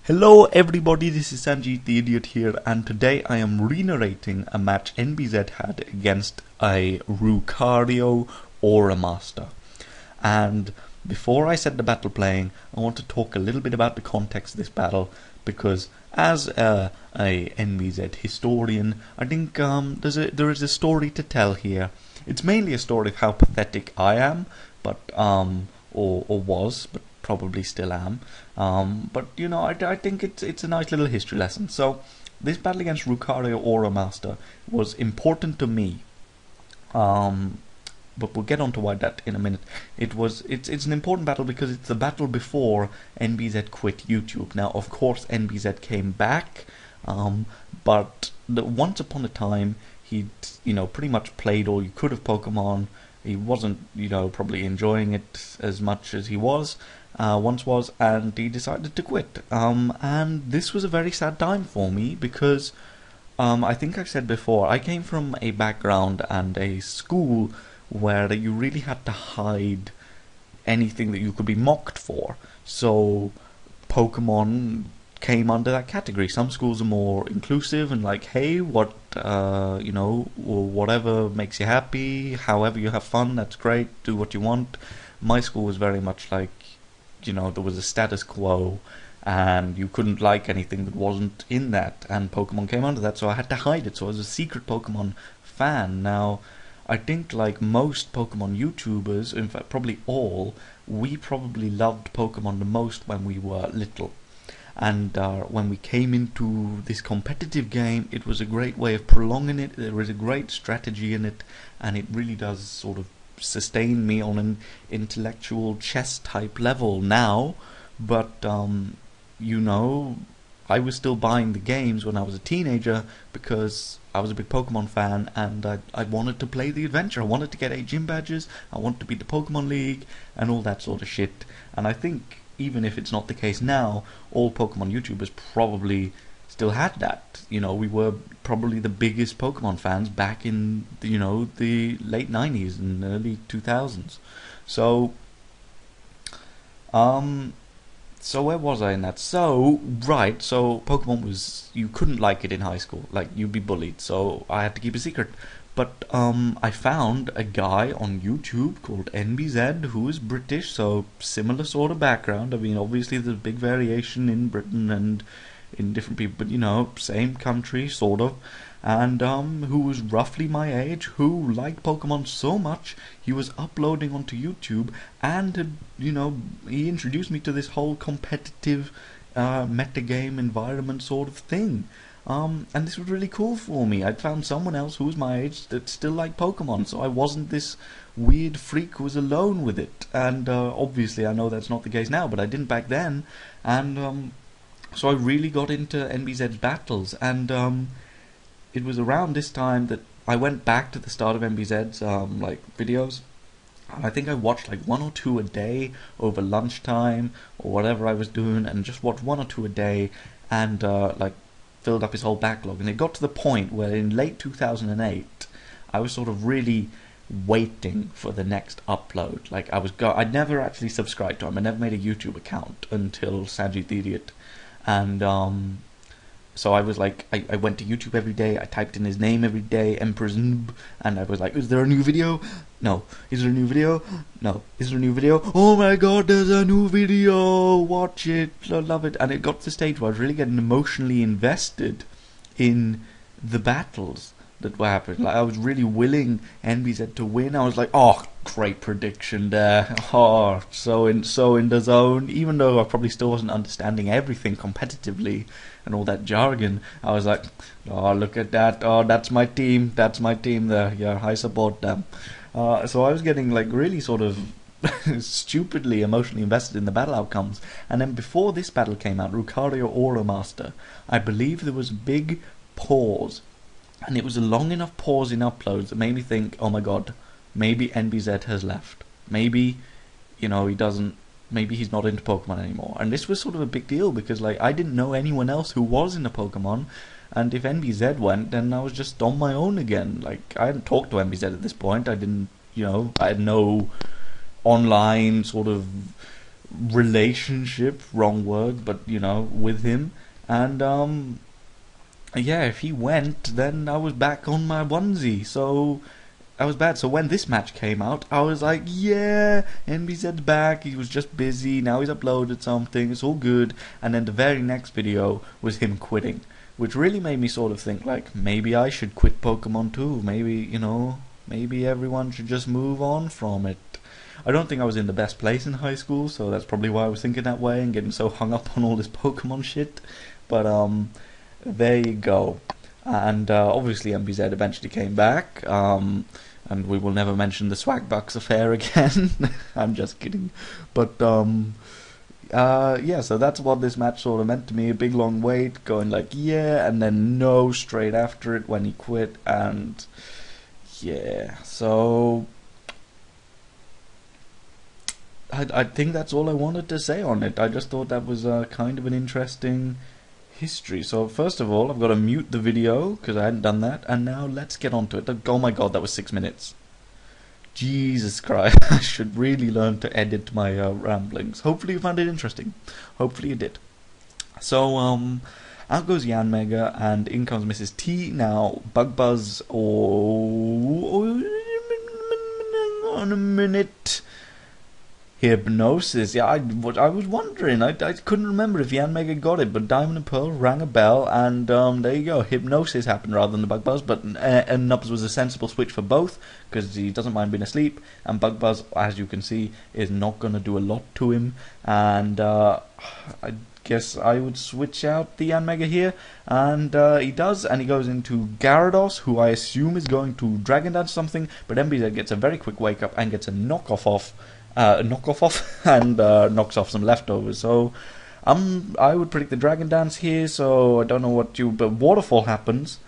Hello everybody, this is Sanjeet the Idiot here, and today I am re-narrating a match NBZ had against a Rukario Aura Master. And before I set the battle playing, I want to talk a little bit about the context of this battle, because as a NBZ historian, I think there is a story to tell here. It's mainly a story of how pathetic I am, but or was, but probably still am. But you know, I think it's a nice little history lesson. So this battle against Rukario Aura Master was important to me. But we'll get on to why that in a minute. It's an important battle because it's the battle before NBZ quit YouTube. Now, of course, NBZ came back, but once upon a time he'd pretty much played all you could of Pokemon. He wasn't probably enjoying it as much as he once was, and he decided to quit. And this was a very sad time for me because I think I've said before, I came from a background and a school where you really had to hide anything that you could be mocked for. So Pokemon came under that category. Some schools are more inclusive and like, hey, whatever makes you happy, however you have fun, that's great, do what you want. My school was very much like, there was a status quo and you couldn't like anything that wasn't in that, and Pokemon came under that, so I had to hide it. So I was a secret Pokemon fan. Now, I think like most Pokemon YouTubers, in fact probably all, we probably loved Pokemon the most when we were little. And when we came into this competitive game, it was a great way of prolonging it. There was a great strategy in it, and it really does sort of sustain me on an intellectual chess type level now. But I was still buying the games when I was a teenager because I was a big Pokemon fan, and I wanted to play the adventure. I wanted to get 8 gym badges, I wanted to beat the Pokemon League and all that sort of shit. And I think even if it's not the case now, all Pokemon YouTubers probably still had that. We were probably the biggest Pokemon fans back in the late 90s and early 2000s. So where was I in that? So Pokemon was, you couldn't like it in high school, like you'd be bullied, so I had to keep a secret. But I found a guy on YouTube called NBZ who is British, so similar sort of background. I mean, obviously there's a big variation in Britain and in different people, but same country, sort of. And who was roughly my age, who liked Pokemon so much, he was uploading onto YouTube, and he introduced me to this whole competitive metagame environment sort of thing. And this was really cool for me. I'd found someone else who was my age that still liked Pokemon, so I wasn't this weird freak who was alone with it. And obviously I know that's not the case now, but I didn't back then. And so I really got into NBZ's battles, and it was around this time that I went back to the start of NBZ's videos. And I think I watched like 1 or 2 a day over lunchtime or whatever I was doing, and just watched 1 or 2 a day, and filled up his whole backlog. And it got to the point where in late 2008 I was sort of really waiting for the next upload. Like I'd never actually subscribed to him. I never made a YouTube account until Sanjeet the Idiot. And so I was like, I went to YouTube every day, I typed in his name every day, Emperor's Noob, and I was like, is there a new video? No. Is there a new video? No. Is there a new video? Oh my god, there's a new video! Watch it, I love it. And it got to the stage where I was really getting emotionally invested in the battles that were happening. Like, I was really willing NBZ to win. I was like, oh, great prediction there. Oh, so in the zone. Even though I probably still wasn't understanding everything competitively and all that jargon, I was like, oh, look at that. Oh, that's my team. That's my team there. Yeah, I support them. So I was getting like really sort of stupidly emotionally invested in the battle outcomes. And then before this battle came out, Rukario Aura Master, I believe there was a big pause. And it was a long enough pause in uploads that made me think, oh my god, maybe NBZ has left. Maybe, maybe he's not into Pokemon anymore. And this was sort of a big deal because like I didn't know anyone else who was into Pokemon. And if NBZ went, then I was just on my own again. Like, I hadn't talked to NBZ at this point. I didn't, I had no online sort of relationship, wrong word, but with him. And yeah, if he went, then I was back on my onesie. So I was bad. So when this match came out, I was like, yeah, NBZ's back. He was just busy. Now he's uploaded something. It's all good. And then the very next video was him quitting, which really made me sort of think, like, maybe I should quit Pokemon too. Maybe, maybe everyone should just move on from it. I don't think I was in the best place in high school, so that's probably why I was thinking that way and getting so hung up on all this Pokemon shit. But there you go. And obviously MBZ eventually came back, and we will never mention the Swagbucks affair again. I'm just kidding. But yeah, so that's what this match sort of meant to me. A big long wait, going like yeah, and then no straight after it when he quit, and yeah, so I think that's all I wanted to say on it. I just thought that was kind of an interesting history. So first of all, I've got to mute the video because I hadn't done that, and now let's get on to it. Oh my god, that was 6 minutes. Jesus Christ, I should really learn to edit my ramblings. Hopefully you found it interesting. Hopefully you did. So out goes Yanmega, and in comes Mrs. T. Now Bug Buzz, on a minute. Hypnosis. Yeah, I was wondering. I couldn't remember if Yanmega got it, but Diamond and Pearl rang a bell, and there you go. Hypnosis happened rather than the Bug Buzz, but Nubs was a sensible switch for both because he doesn't mind being asleep, and Bug Buzz, as you can see, is not going to do a lot to him. And I guess I would switch out the Yanmega here, and he does, and he goes into Gyarados, who I assume is going to Dragon Dance something, but MBZ gets a very quick wake up and gets a knockoff off. And knocks off some leftovers. So I would predict the Dragon Dance here. So I don't know but Waterfall happens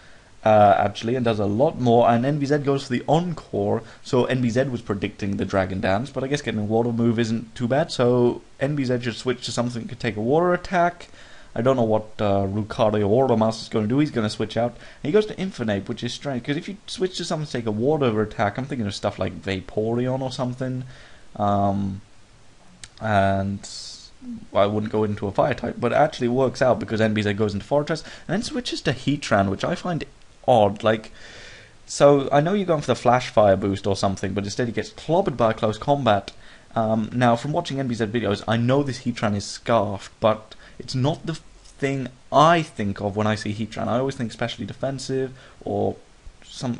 actually and does a lot more. And NBZ goes for the Encore. So NBZ was predicting the Dragon Dance, but I guess getting a water move isn't too bad. So NBZ should switch to something that could take a water attack. I don't know what Rukario or the Master's going to do. He's going to switch out. And he goes to Infinite, which is strange because if you switch to something to take a water attack, I'm thinking of stuff like Vaporeon or something. And I wouldn't go into a fire type, but it actually works out because NBZ goes into Fortress and then switches to Heatran, which I find odd. Like, so I know you're going for the Flash Fire boost or something, but instead he gets clobbered by close combat. Now, from watching NBZ videos, I know this Heatran is Scarfed, but it's not the thing I think of when I see Heatran. I always think specially defensive or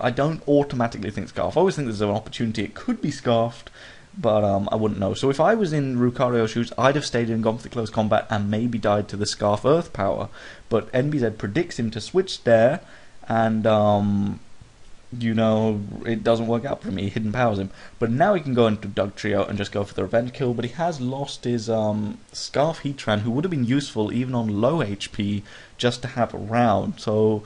I don't automatically think Scarf. I always think there's an opportunity it could be Scarfed, but I wouldn't know. So if I was in Rukario's shoes, I'd have stayed and gone for the close combat and maybe died to the Scarf Earth power. But NBZ predicts him to switch there, and it doesn't work out for me. Hidden powers him. But now he can go into Dugtrio and just go for the revenge kill. But he has lost his Scarf Heatran, who would have been useful even on low HP just to have around. So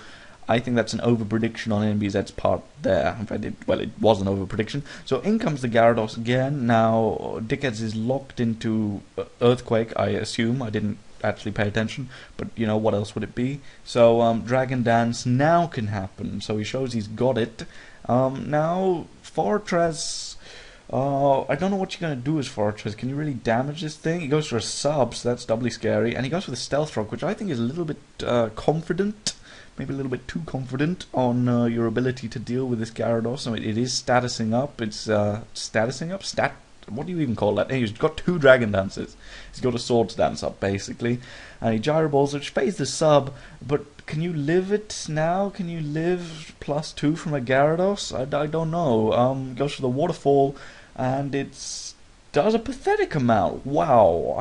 I think that's an over-prediction on NBZ's part there. In fact, it was an over-prediction. So in comes the Gyarados again. Now, Dickheads is locked into Earthquake, I assume. I didn't actually pay attention, but, what else would it be? So, Dragon Dance now can happen. So he shows he's got it. Now, Fortress, I don't know what you're going to do as Fortress. Can you really damage this thing? He goes for a sub, so that's doubly scary. And he goes for the Stealth Rock, which I think is a little bit confident. Maybe a little bit too confident on your ability to deal with this Gyarados. So it is statusing up. It's statusing up? What do you even call that? He's got 2 Dragon Dances. He's got a Swords Dance up, basically. And he Gyro Balls, which fades the sub. But can you live it now? Can you live +2 from a Gyarados? I don't know. Goes for the Waterfall, and it does a pathetic amount. Wow.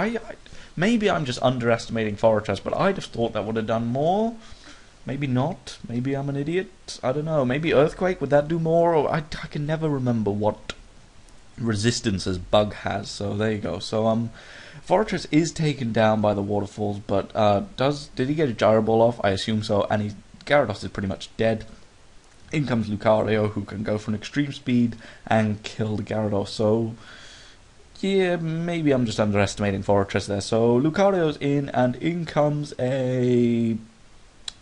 Maybe I'm just underestimating Fortress, but I'd have thought that would have done more. Maybe not. Maybe I'm an idiot. I don't know. Maybe Earthquake, would that do more? Or I can never remember what resistances Bug has. So there you go. So Fortress is taken down by the Waterfalls, but did he get a Gyro Ball off? I assume so. And Gyarados is pretty much dead. In comes Lucario, who can go for an extreme speed and kill the Gyarados. So yeah, maybe I'm just underestimating Fortress there. So Lucario's in, and in comes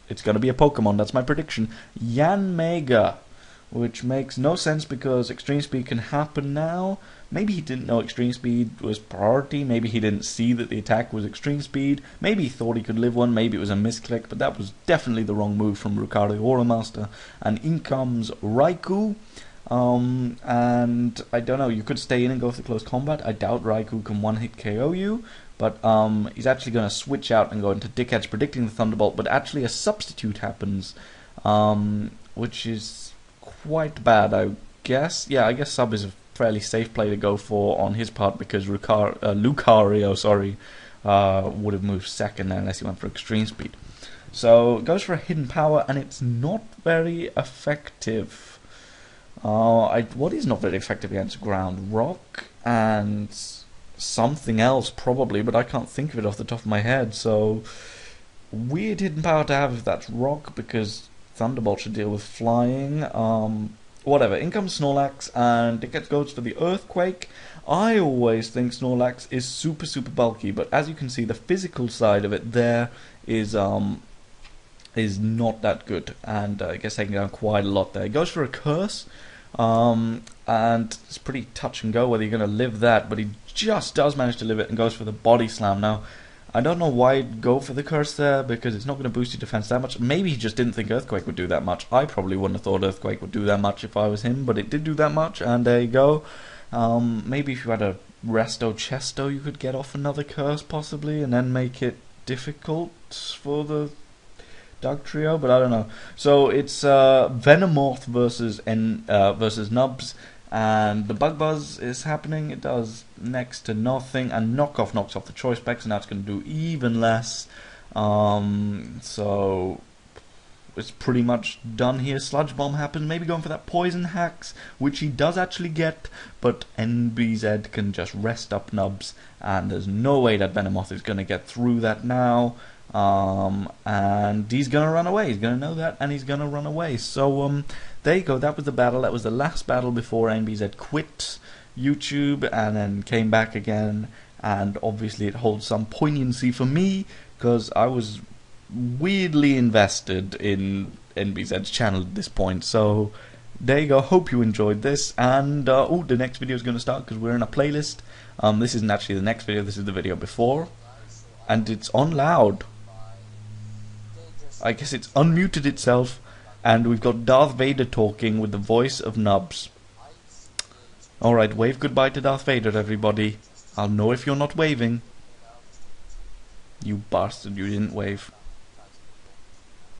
it's going to be a Pokemon, that's my prediction. Yanmega, which makes no sense because Extreme Speed can happen now, Maybe he didn't know extreme speed was priority. Maybe he didn't see that the attack was extreme speed. Maybe he thought he could live one. Maybe it was a misclick. But that was definitely the wrong move from Rukario or a master. And in comes Raikou. And I don't know, you could stay in and go for the close combat. I doubt Raikou can one-hit KO you, but he's actually going to switch out and go into Dick Edge, predicting the Thunderbolt, but actually a substitute happens, which is quite bad, I guess. Yeah, I guess sub is a fairly safe play to go for on his part, because Lucario, would have moved second there unless he went for extreme speed. So, goes for a hidden power, and it's not very effective. What is not very effective against ground? Rock and something else probably, but I can't think of it off the top of my head. So weird hidden power to have if that's rock, because Thunderbolt should deal with flying. Whatever. In comes Snorlax, and it goes for the Earthquake. I always think Snorlax is super bulky, but as you can see, the physical side of it there is not that good, and I guess taking down quite a lot there. He goes for a curse, and it's pretty touch and go whether you're going to live that, but he just does manage to live it and goes for the body slam. Now, I don't know why he'd go for the curse there, because it's not going to boost your defense that much. Maybe he just didn't think Earthquake would do that much. I probably wouldn't have thought Earthquake would do that much if I was him, but it did do that much, and there you go. Maybe if you had a Resto Chesto, you could get off another curse possibly, and then make it difficult for the Dark Trio, but I don't know. So it's Venomoth versus Nubs, and the Bug Buzz is happening. It does next to nothing, and Knockoff knocks off the Choice Specs, and that's going to do even less. So it's pretty much done here. Sludge Bomb happens, maybe going for that Poison Hacks, which he does actually get, but NBZ can just rest up Nubs, and there's no way that Venomoth is going to get through that now. And he's gonna run away. He's gonna know that, and he's gonna run away. So there you go. That was the battle. That was the last battle before NBZ quit YouTube and then came back again. And obviously, it holds some poignancy for me because I was weirdly invested in NBZ's channel at this point. So there you go. Hope you enjoyed this. And the next video is going to start because we're in a playlist. This isn't actually the next video. This is the video before, and it's on loud. I guess it's unmuted itself, and we've got Darth Vader talking with the voice of Nubs. Alright, wave goodbye to Darth Vader, everybody. I'll know if you're not waving. You bastard, you didn't wave.